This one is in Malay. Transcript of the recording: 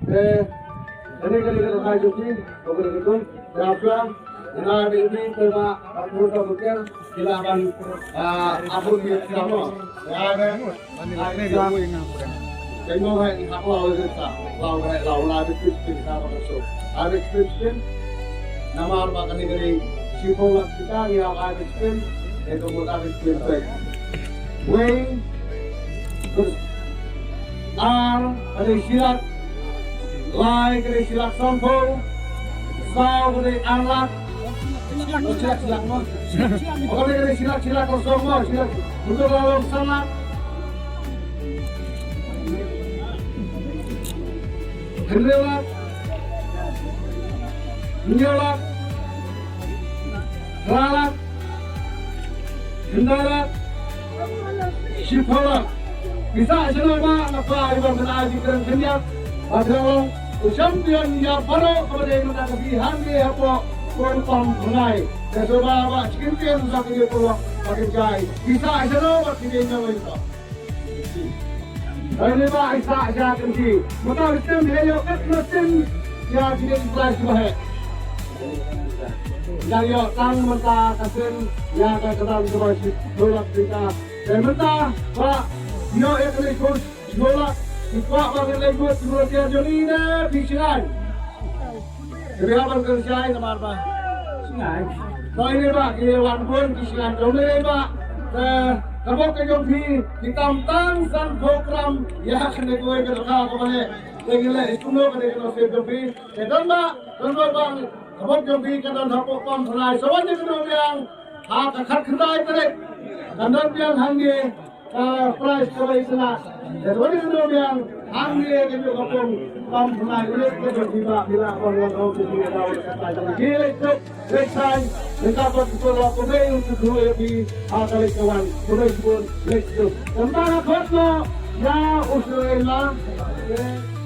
Ini kali-kali kayu ni, kalau begitu, berapa? Ina ini terma aku bukan silakan aku dia sama. Ya kan? Tengok hai aku awal kita, lau description kita masuk. Ada description, nama apa kan ini sifat kita yang ada description, itu bukan description. Way, terus R ada silat, like ada silat sampul, saw ada alat. Silak mo. Oke dari silak kosong mo, silak untuk lawan sana. Hendelak, Nyolak, Ralak, Hendarak, Shipolak. Bisa selama apa ibu menaji keren kenyak, padahal champion ya baru kepada yang menanggapi handi apa Pom menai, sesuatu apa champion sampai dia keluar pakai jai. Bisa selama tidak nyawa itu. Ini pak Isa saya kenci. Mata sistem dia yo kat mesin ya tidak kelas bahe. Yang yo tang mata kasen ya ka kedal sebagai dolak kita. Dan mata pak yo ekle coach dolak ikut pakai lego dua tiga joli na pikiran. Jadi apa kerjaan kemar pak? Singai. Kau ini pak kewan pun pikiran. Kau ini pak. Kalau kejauhan ditantang san program ya kena gue kerja kemana? Lagi le itu lo kena kena kejauhan. Dan mbak, bang, kalau kejauhan kena dapat pam selai. Soalnya kena yang kat kendai terek. Dan yang hangi price kembali sana. Soalnya kena yang hangi kena kapung pam selai. Ini kejauhan bila orang kau tidak tahu kata jadi gila itu. Next time, mendapat sekolah pemain untuk dua lebih kali kawan pemain pun next itu. Tentang apa ya usulnya?